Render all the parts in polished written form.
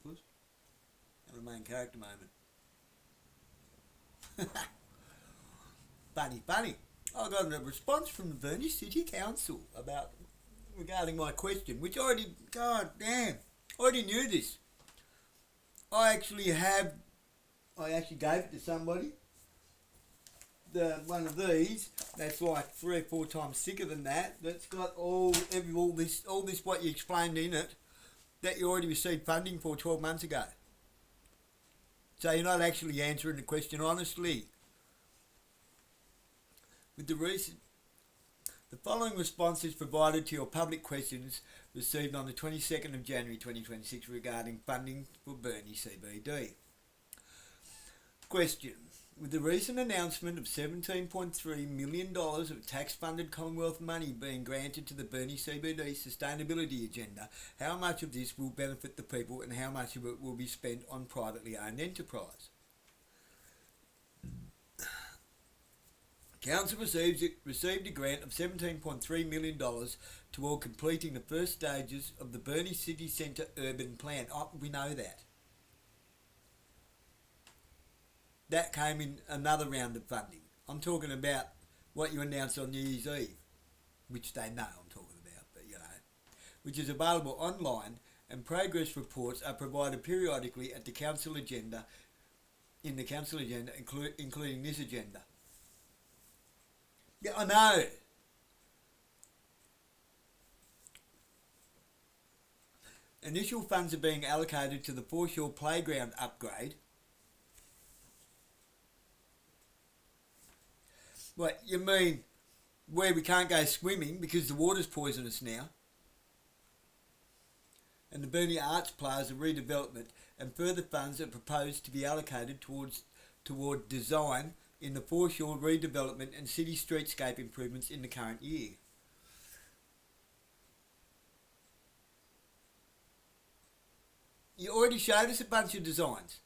Nicholas. And a main character moment. Funny. I got a response from the Burnie City Council regarding my question, which I already, god damn, I already knew this. I actually gave it to somebody. One of these that's like 3 or 4 times thicker than that. That's got all this what you explained in it that you already received funding for 12 months ago. So you're not actually answering the question honestly. The following response is provided to your public questions received on the 22nd of January 2026 regarding funding for Burnie CBD. Question. With the recent announcement of $17.3 million of tax-funded Commonwealth money being granted to the Burnie CBD sustainability agenda, how much of this will benefit the people and how much of it will be spent on privately owned enterprise? Council received a grant of $17.3 million toward completing the first stages of the Burnie City Centre urban plan. Oh, we know that. That came in another round of funding. I'm talking about what you announced on New Year's Eve, which they know I'm talking about, but which is available online, and progress reports are provided periodically at the council agenda, including this agenda. Yeah, I know. Initial funds are being allocated to the Foreshore Playground upgrade. What, you mean where we can't go swimming because the water's poisonous now? And the Burnie Arts Plaza redevelopment, and further funds are proposed to be allocated toward design in the foreshore redevelopment and city streetscape improvements in the current year. You already showed us a bunch of designs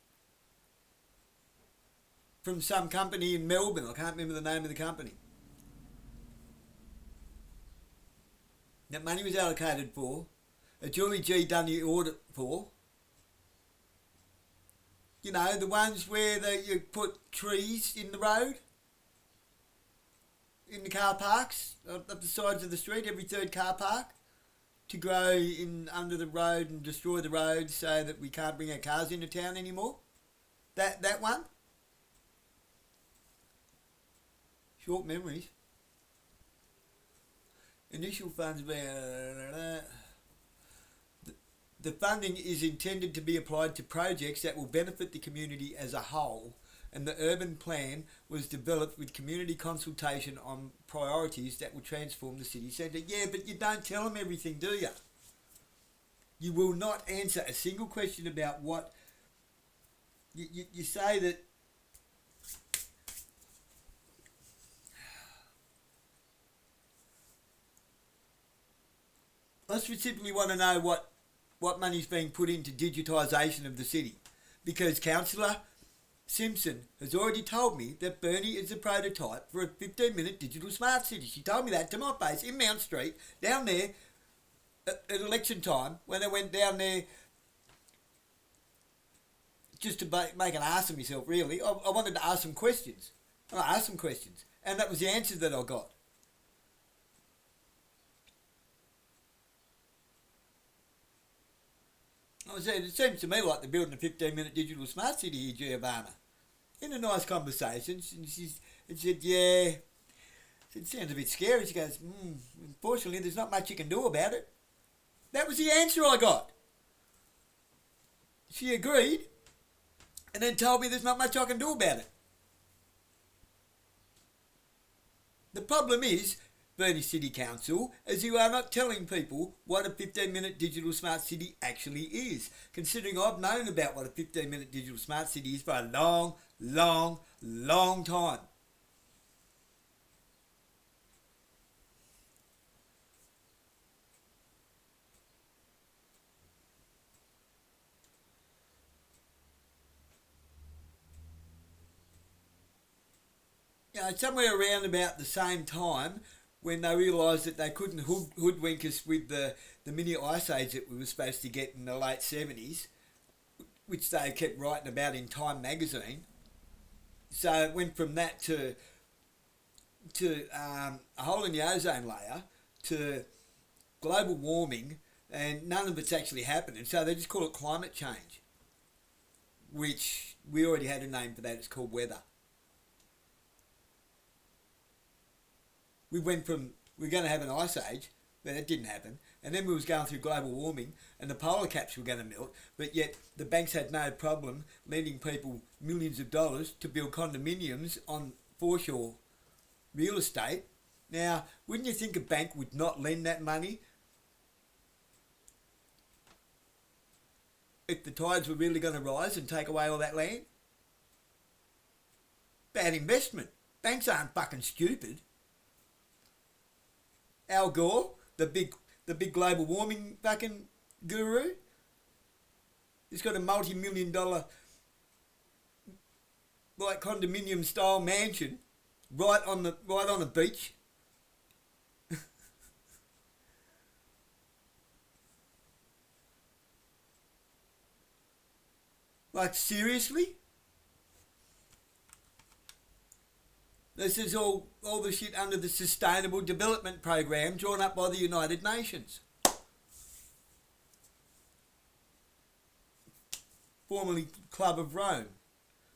from some company in Melbourne. I can't remember the name of the company. That money was allocated for. A Julie G done the audit for. You know, the ones where you put trees in the road, in the car parks, up the sides of the street, every third car park, to grow in under the road and destroy the road so that we can't bring our cars into town anymore. That one. Short memories. Initial funds being... The funding is intended to be applied to projects that will benefit the community as a whole, and the urban plan was developed with community consultation on priorities that will transform the city centre. Yeah, but you don't tell them everything, do you? You will not answer a single question about what... You say that... I specifically want to know what money's being put into digitisation of the city, because Councillor Simpson has already told me that Burnie is a prototype for a 15-minute digital smart city. She told me that to my face in Mount Street, down there, at election time, when I went down there just to make an ass of myself, really. I wanted to ask some questions. I asked some questions, and that was the answer that I got. I said, it seems to me like they're building a 15-minute digital smart city here, Giovanna. In a nice conversation, and she said, yeah, it sounds a bit scary. She goes, unfortunately, there's not much you can do about it. That was the answer I got. She agreed, and then told me there's not much I can do about it. The problem is, Burnie City Council, as you are not telling people what a 15-minute digital smart city actually is, considering I've known about what a 15-minute digital smart city is for a long, long, long time. You know, somewhere around about the same time, when they realised that they couldn't hoodwink us with the mini ice age that we were supposed to get in the late 70s, which they kept writing about in Time magazine. So it went from that to a hole in the ozone layer to global warming, and none of it's actually happening. So they just call it climate change, which we already had a name for that. It's called weather. We went from we're going to have an ice age, but that didn't happen. And then we was going through global warming, and the polar caps were going to melt, but yet the banks had no problem lending people millions of dollars to build condominiums on foreshore real estate. Now, wouldn't you think a bank would not lend that money if the tides were really going to rise and take away all that land? Bad investment. Banks aren't fucking stupid. Al Gore, the big global warming fucking guru, he's got a multi-million-dollar like condominium style mansion right on a beach. Like, seriously? This is all the shit under the Sustainable Development Program drawn up by the United Nations. Formerly Club of Rome.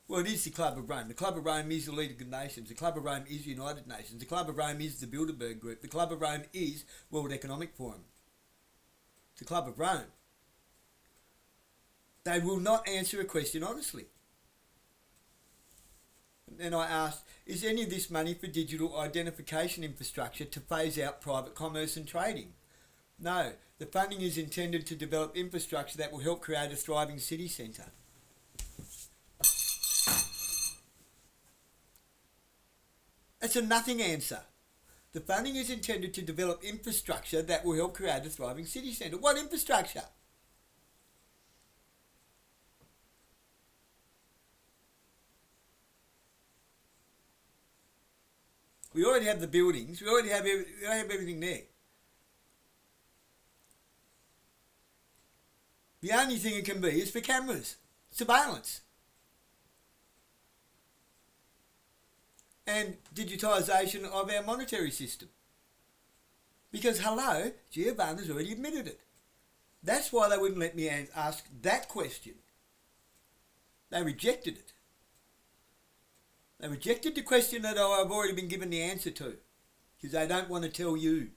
Well, it is the Club of Rome. The Club of Rome is the League of Nations. The Club of Rome is the United Nations. The Club of Rome is the Bilderberg Group. The Club of Rome is World Economic Forum. The Club of Rome. They will not answer a question honestly. And I asked, is any of this money for digital identification infrastructure to phase out private commerce and trading? No, the funding is intended to develop infrastructure that will help create a thriving city centre. That's a nothing answer. The funding is intended to develop infrastructure that will help create a thriving city centre. What infrastructure? We already have the buildings. We already have everything there. The only thing it can be is for cameras, surveillance, and digitisation of our monetary system. Because, hello, Giovanna's already admitted it. That's why they wouldn't let me ask that question. They rejected it. They rejected the question that I've already been given the answer to, because they don't want to tell you.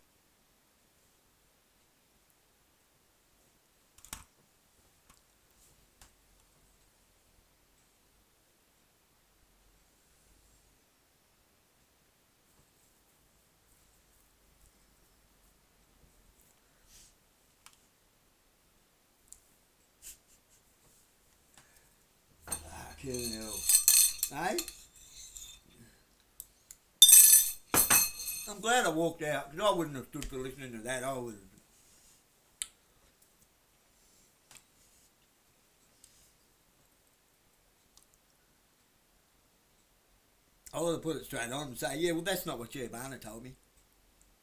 Fucking hell. Eh? I'm glad I walked out, because I wouldn't have stood for listening to that. I would have put it straight on and say, yeah, well, that's not what Giovanna told me.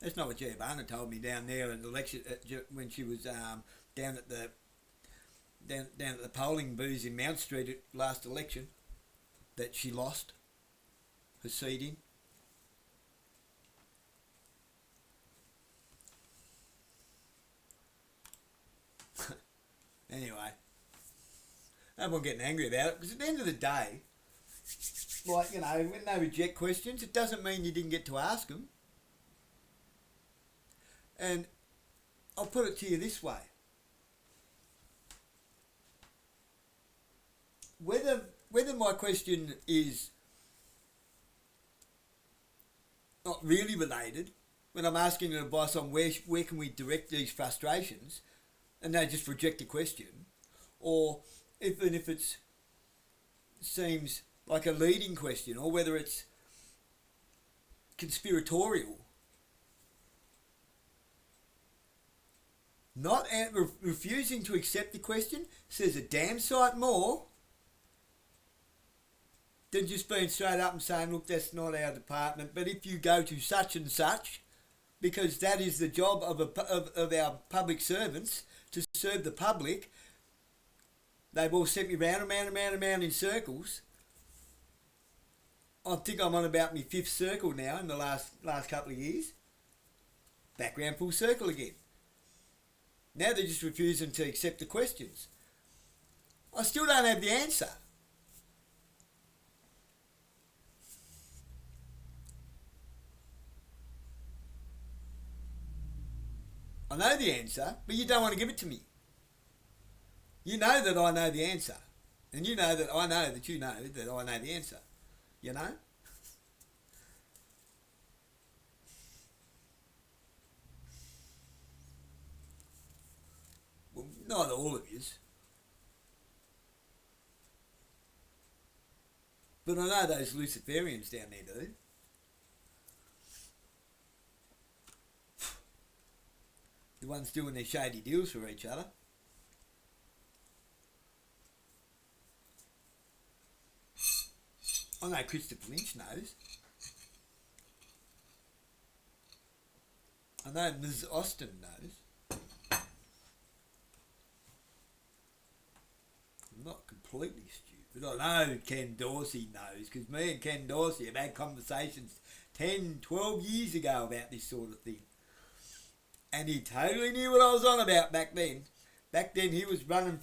That's not what Giovanna told me down there at the lecture when she was down at the polling booths in Mount Street at last election that she lost her seat in. Anyway, everyone getting angry about it, because at the end of the day, like, you know, when they reject questions, it doesn't mean you didn't get to ask them. And I'll put it to you this way. Whether my question is not really related, when I'm asking advice on where can we direct these frustrations, and they just reject the question, or even if it seems like a leading question, or whether it's conspiratorial, refusing to accept the question says a damn sight more than just being straight up and saying, look, that's not our department, but if you go to such and such, because that is the job of our public servants, to serve the public, they've all sent me round and round and round and round in circles. I think I'm on about my fifth circle now in the last couple of years. Back round full circle again. Now they're just refusing to accept the questions. I still don't have the answer. I know the answer, but you don't want to give it to me. You know that I know the answer. And you know that I know that you know that I know the answer. You know? Well, not all of yous. But I know those Luciferians down there do. The ones doing their shady deals for each other. I know Christopher Lynch knows. I know Ms. Austin knows. I'm not completely stupid. I know Ken Dorsey knows, because me and Ken Dorsey have had conversations 10, 12 years ago about this sort of thing. And he totally knew what I was on about back then. Back then he was running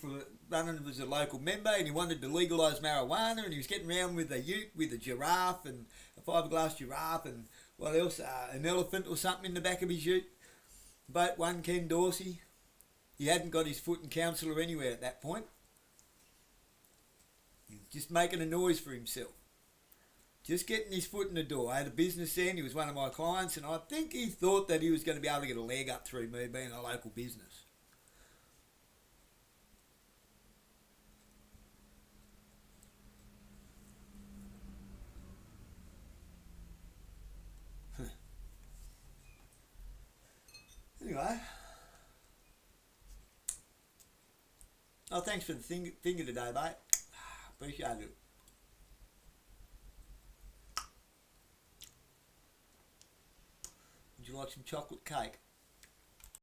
as a local member, and he wanted to legalise marijuana, and he was getting around with a ute with a giraffe and a fiberglass giraffe and what else, an elephant or something in the back of his ute. But one Ken Dorsey, he hadn't got his foot in council or anywhere at that point. He was just making a noise for himself. Just getting his foot in the door. I had a business then, he was one of my clients, and I think he thought that he was going to be able to get a leg up through me being a local business. Anyway. Oh, thanks for the finger today, mate. Appreciate it. Would you like some chocolate cake?